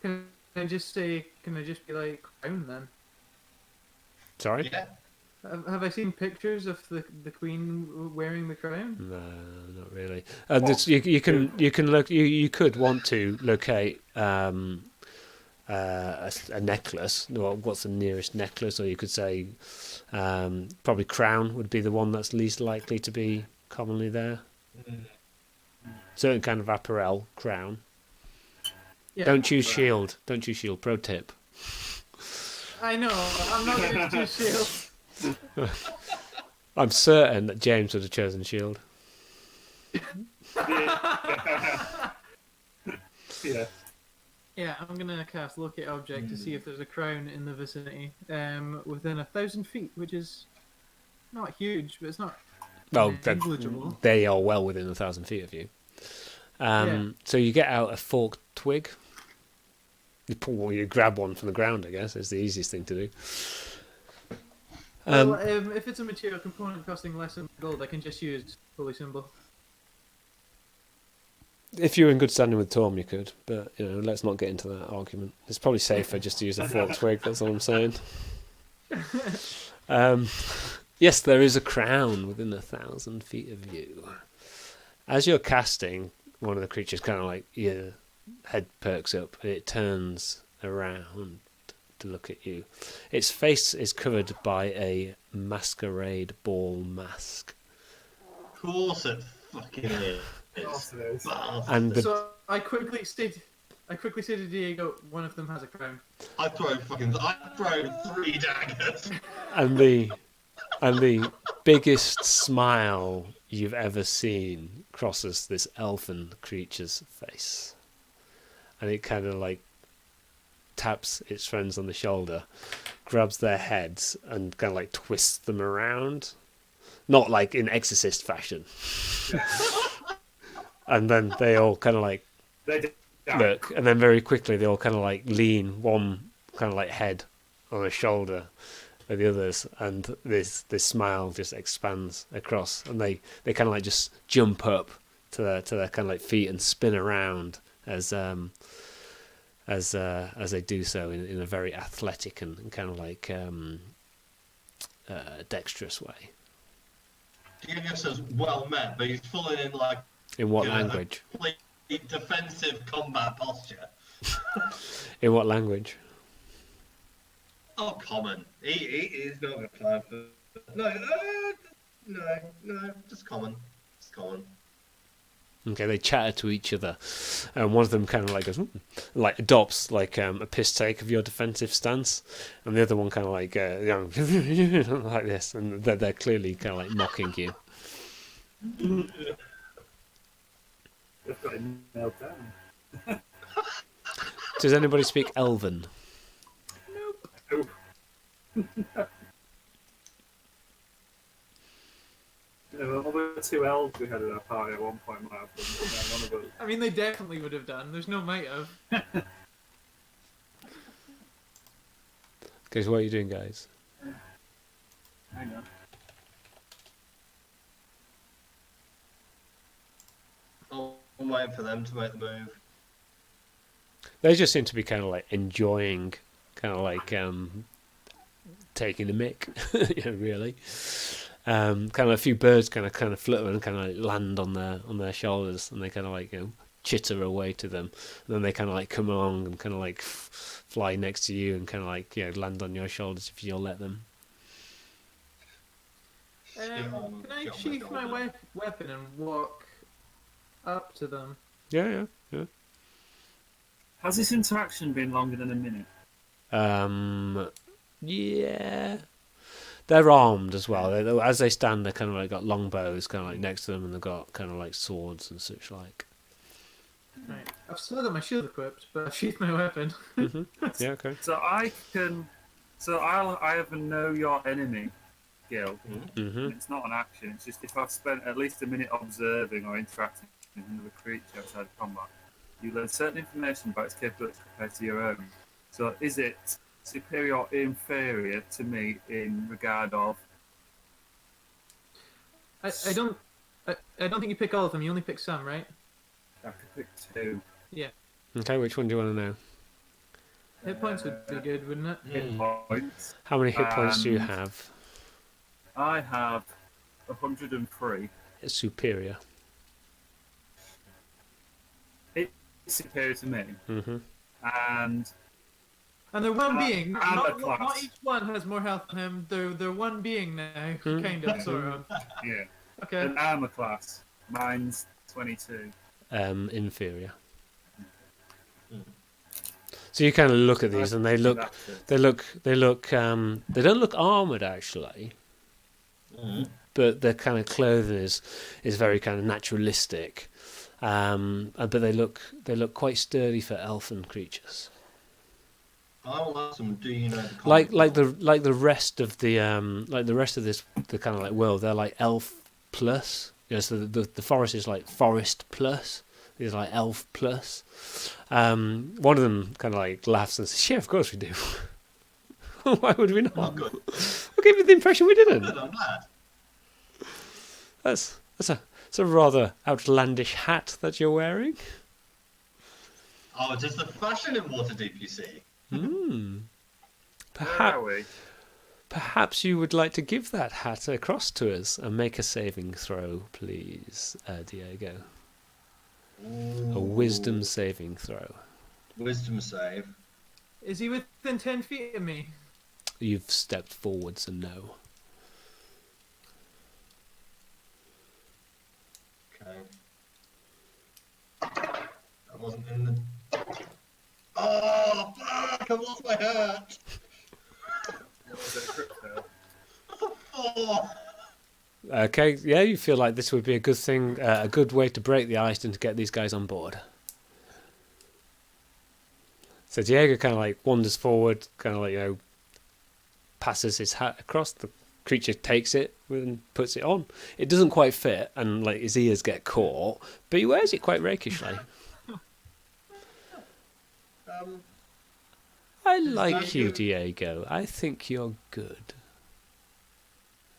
Can I just say? Can I just be like crown then? Sorry? Yeah. Have I seen pictures of the queen wearing the crown? No, not really. You could want to locate a necklace. Well, what's the nearest necklace? Or you could say probably crown would be the one that's least likely to be commonly there. Certain kind of apparel, crown. Yeah. Don't choose shield. Don't choose shield. Pro tip. I know. I'm not going to choose shield. I'm certain that James would have chosen shield. Yeah. Yeah, I'm gonna cast locate object to see if there's a crown in the vicinity, within 1,000 feet, which is not huge, but it's not negligible. They are well within 1,000 feet of you. So you get out a forked twig. You grab one from the ground, I guess. It's the easiest thing to do. Well, if it's a material component costing less than gold, I can just use holy symbol. If you're in good standing with Torm, you could, but let's not get into that argument. It's probably safer just to use a forked twig. That's all I'm saying. Yes, there is a crown within 1,000 feet of you. As you're casting, one of the creatures kind of like your head perks up, and it turns around to look at you. Its face is covered by a masquerade ball mask. Of course it fucking is. And So I quickly say to Diego, one of them has a crown. I throw 3 daggers. and the biggest smile you've ever seen crosses this elfin creature's face, and it kind of like taps its friends on the shoulder, grabs their heads, and kind of like twists them around, not like in exorcist fashion. And then they all kind of like look, and then very quickly they all kind of like lean one kind of like head on a shoulder of the others, and this smile just expands across, and they kind of like just jump up to their kind of like feet and spin around as they do so in a very athletic and kind of like dexterous way. Diego says, well met, but he's falling in like... In what language? Complete defensive combat posture. In what language? Oh, common. He's not got time for. No, just common. Just common. Okay, they chatter to each other, and one of them kind of like goes, like adopts like a piss take of your defensive stance, and the other one kind of like like this, and they're clearly kind of like mocking you. They've got it nailed down. Does anybody speak Elven? Nope. There were 2 elves we had at our party at one point. Might have done. None of us. I mean, they definitely would have done. There's no might have. Okay, so what are you doing, guys? Hang on. Oh, I'm waiting for them to make the move. They just seem to be kind of like enjoying, kind of like taking the mick, really. Kind of a few birds kind of flutter and kind of like land on their shoulders, and they kind of like chitter away to them, and then they kind of like come along and kind of like fly next to you and kind of like land on your shoulders if you'll let them. Can I sheath my weapon and walk up to them? Yeah. Has this interaction been longer than a minute? Yeah. They're armed as well. As they stand, they kind of like got long bows kind of like next to them, and they've got kind of like swords and such like. Right. I've still got my shield equipped, but I've sheathed my weapon. Yeah, okay. So I have a know your enemy skill. Mm-hmm. It's not an action. It's just if I've spent at least a minute observing or interacting with another creature outside of combat, you learn certain information about its capabilities compared to your own. So is it superior or inferior to me in regard of? I don't think you pick all of them. You only pick some, right? I could pick 2. Yeah. Okay, which one do you want to know? Hit points would be good, wouldn't it? Hit points. How many hit points do you And have? I have 103. It's superior. It's superior to me. Mm-hmm. And And they're one being. Not class. each one has more health than him. They're one being now, kind of, sort of. yeah. Okay. An armor class. Mine's 22. Inferior. So you kind of look at these, and they don't look armored actually, but their kind of clothing is very kind of naturalistic, but they look quite sturdy for elfin creatures. I will ask them. Do you know the Like the rest of the kind of like world, they're like elf plus. So the forest is like forest plus. It's like elf plus. One of them kind of like laughs and says, "Yeah, of course we do. Why would we not? Oh, good. What gave you the impression we didn't?" Good, I'm glad. That's a rather outlandish hat that you're wearing. Oh, just the fashion in Waterdeep, you see. Perhaps you would like to give that hat across to us and make a saving throw, please, Diego. Ooh. A wisdom saving throw. Wisdom save. Is he within 10 feet of me? You've stepped forward, so no. Okay. That wasn't in the. Oh, fuck! I've lost my hat! Oh. Okay, yeah, you feel like this would be a good thing, a good way to break the ice and to get these guys on board. So Diego kind of like wanders forward, kind of like, passes his hat across. The creature takes it and puts it on. It doesn't quite fit, and like his ears get caught, but he wears it quite rakishly. I like you, Diego. I think you're good.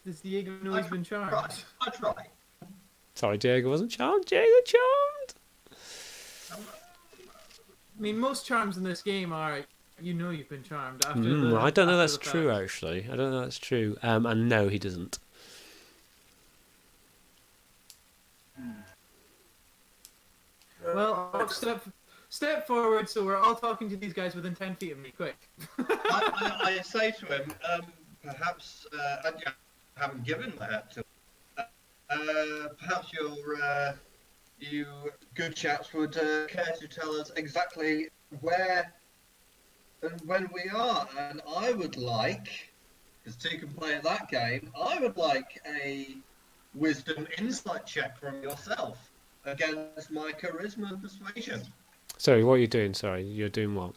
Does Diego know he's been charmed? I try. Sorry, Diego wasn't charmed. Diego charmed. I mean, most charms in this game are, you've been charmed. After I don't know after that's the true, fact. actually. I don't know that's true. And no, he doesn't. Well, I'll Step forward so we're all talking to these guys within 10 feet of me. Quick. I say to him, perhaps I haven't given my hat to. Perhaps you good chaps would care to tell us exactly where and when we are, and I would like, because two can play at that game, I would like a wisdom insight check from yourself against my charisma and persuasion. Sorry, what are you doing? Sorry, you're doing what?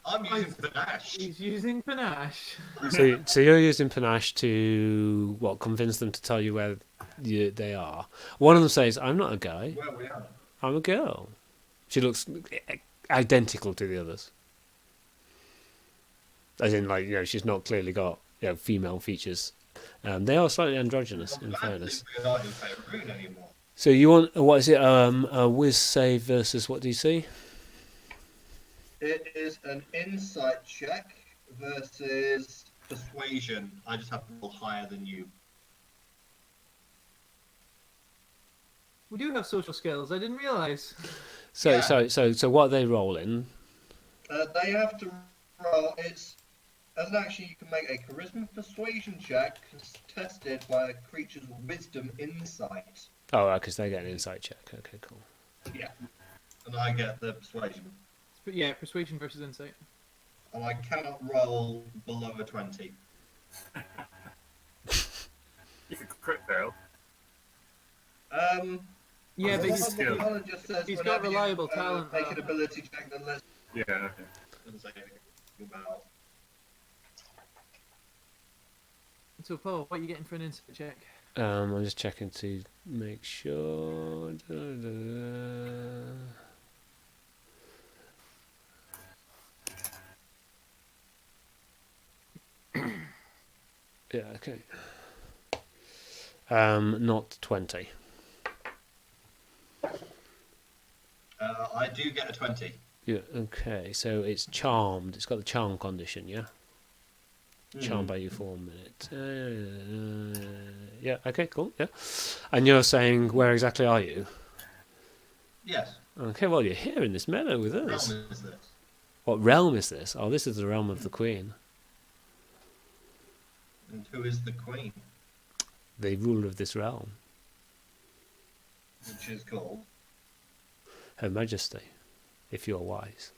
I'm using panache. He's using panache. So you're using panache to what? Convince them to tell you where they are. One of them says, "I'm not a guy. Where we are. I'm a girl." She looks identical to the others. As in, like, she's not clearly got female features. They are slightly androgynous, in fairness. We're not in Faerun anymore. So you want, what is it? A whiz save versus what do you see? It is an insight check versus persuasion. I just have to roll higher than you. We do have social skills. I didn't realise. So Yeah. so what are they rolling? They have to roll. It's as an action you can make a charisma persuasion check tested by a creature's wisdom insight. Oh, right, because they get an insight check. Okay, cool. Yeah, and I get the persuasion, But yeah, persuasion versus insight. and I cannot roll below a 20. You could crit fail. Yeah, but he's- it just says he's got whenever you, reliable talent, Make though. an ability check, then let's Yeah, okay. say anything about. So Paul, what are you getting for an insight check? I'm just checking to make sure. Yeah, okay. Not 20. I do get a 20. Yeah, okay. So it's charmed. It's got the charm condition, yeah? Charmed by you for 1 minute. Yeah, okay, cool, yeah. And you're saying, where exactly are you? Yes. Okay, well, you're here in this meadow with What us. realm is this? What realm is this? Oh, this is the realm of the Queen, And who is the queen? the ruler of this realm, Which is called. Her Majesty, if you're wise.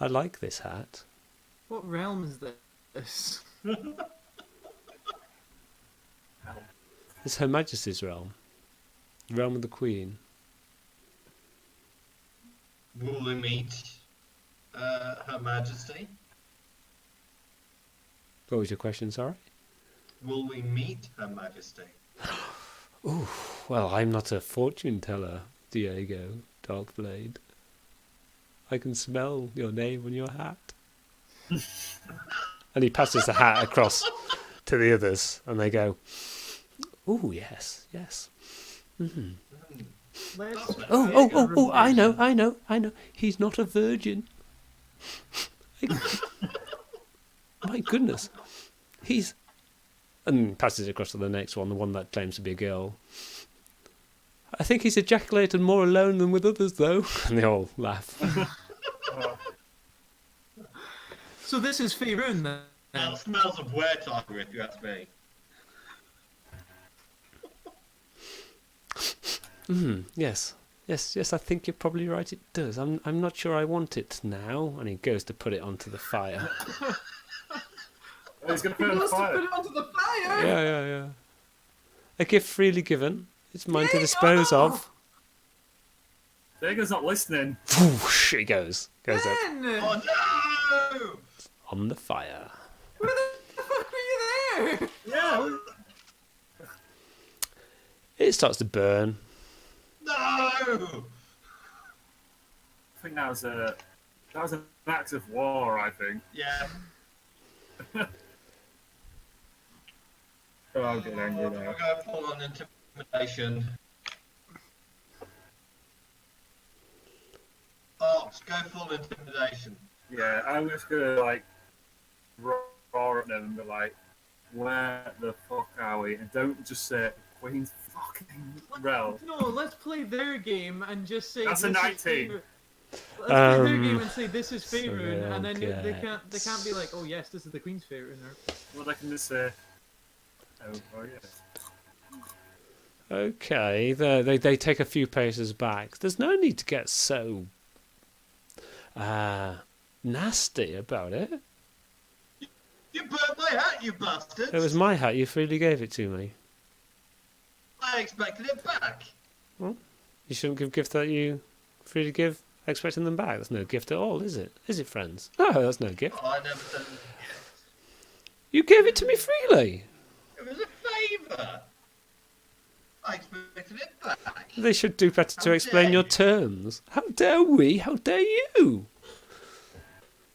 I like this hat. What realm is this? It's Her Majesty's realm. The realm of the Queen. Will we meet Her Majesty? What was your question, sorry? Will we meet Her Majesty? Ooh, well, I'm not a fortune teller, Diego Darkblade. I can smell your name on your hat. And he passes the hat across to the others, and they go, "Ooh, yes, yes. Mm. Let's Oh, I know. He's not a virgin. My goodness. He's..." And passes it across to the next one, the one that claims to be a girl. "I think he's ejaculated more alone than with others, though." And they all laugh. So this is Faerun then? That smells of were tiger, if you ask me. Yes. Yes, I think you're probably right, it does. I'm not sure I want it now. And he goes to put it onto the fire. Oh, he's going to put it on He wants to fire. put it onto the fire! Yeah. A gift freely given. It's mine to dispose of. Diego's not listening. Whoosh, it goes up Ben! Oh no! on the fire. Where the fuck were you there? Yeah. It starts to burn. No! I think that was an act of war, I think. Yeah. Oh, I'm getting angry We'll now. go full on intimidation. Ox, go full intimidation. Yeah, I'm just gonna like roar at them and be like, where the fuck are we? And don't just say Queen's fucking realm. No, let's play their game and just say That's a this is 19. Faerun. Let's play their game and say this is so Faerun, and then they'll they can't be like, oh yes, this is the Queen's Faerun. Or... Well, they can just say, oh yes. Okay, they take a few paces back. There's no need to get so nasty about it. You burnt my hat, you bastard! It was my hat. You freely gave it to me. I expected it back. Well, you shouldn't give gifts that you freely give, expecting them back. That's no gift at all, is it? Is it, friends? No, that's no gift. Oh, I never said You gave it to me freely. it was a favour. I expected it back. They should do better to How explain dare your you. terms. How dare we? How dare you?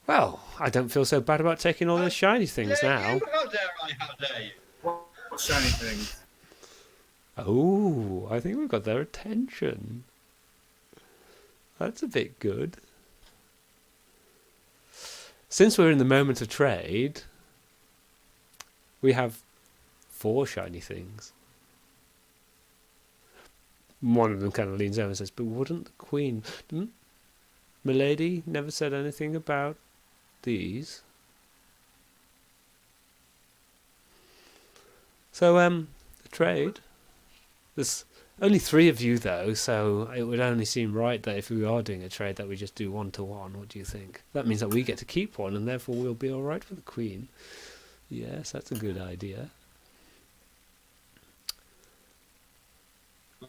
Well, I don't feel so bad about taking all those shiny things Dare now. you? How dare I? How dare you? What shiny things? Oh, I think we've got their attention. That's a bit good. Since we're in the moment of trade, we have 4 shiny things. One of them kind of leans over and says, but wouldn't the Queen... Milady never said anything about these. So, the trade. There's only 3 of you, though, so it would only seem right that if we are doing a trade that we just do 1-to-1. What do you think? That means that we get to keep one, and therefore we'll be alright for the Queen. Yes, that's a good idea. Or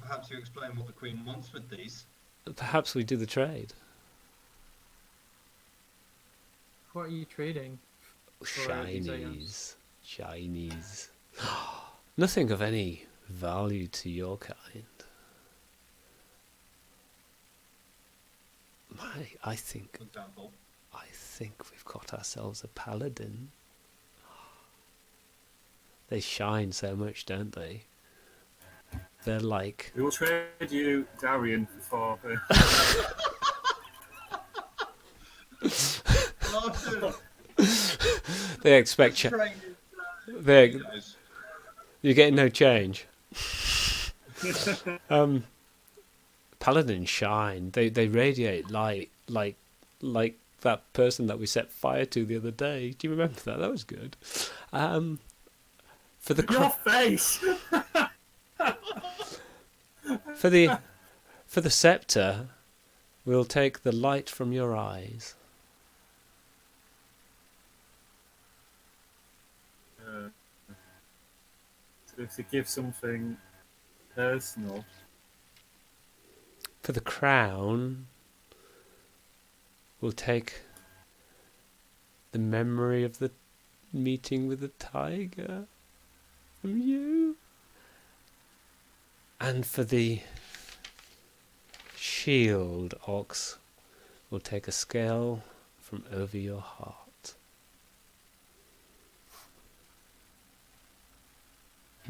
perhaps you explain what the Queen wants with these. Perhaps we do the trade. What are you trading? for these items? Shinies. Nothing of any value to your kind. I think For example. we've got ourselves a paladin. They shine so much, don't they? They're like... We will trade you Darian for They expect you. You're getting no change. Paladins shine. They radiate light like that person that we set fire to the other day. Do you remember that? That was good. For the your face. for the scepter, we'll take the light from your eyes. So to give something personal. For the crown, we'll take the memory of the meeting with the tiger from you. And for the shield, Ox, we'll take a scale from over your heart.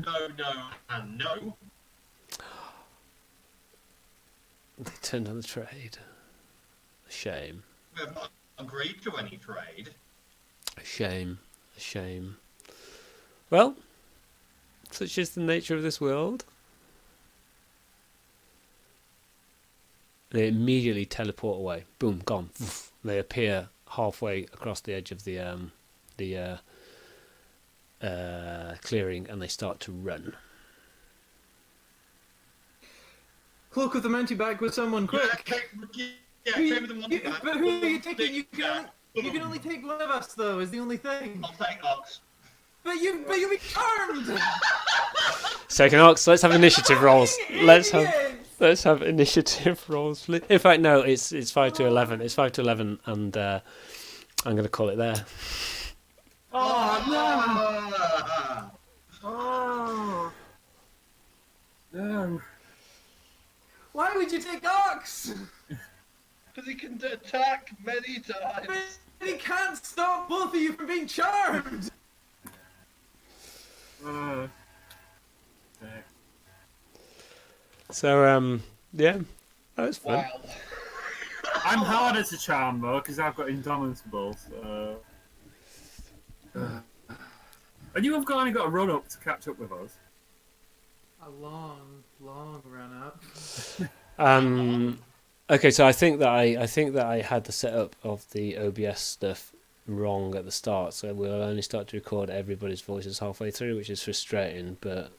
No, and no. They turned on the trade. A shame. We have not agreed to any trade. A shame. A shame. Well, such is the nature of this world. They immediately teleport away. Boom, gone. They appear halfway across the edge of the clearing, and they start to run. Cloak of the mountebank with someone, quick! Take with the one back. But who are you taking? You can only take one of us, though. Is the only thing. I'll take Ox. But you'll be charmed. Second Ox, let's have initiative rolls. Let's have initiative rolls. In fact, no, it's 5 to 11. It's 5 to 11, and I'm going to call it there. Oh no! Oh no! Why would you take Ox? Because he can attack many times. But he can't stop both of you from being charmed. So, yeah, that was fun. Wow. I'm harder to charm though because I've got indomitable. So. And you have only got a run up to catch up with us. A long run up. Okay, so I think that I had the setup of the OBS stuff wrong at the start, so we'll only start to record everybody's voices halfway through, which is frustrating, but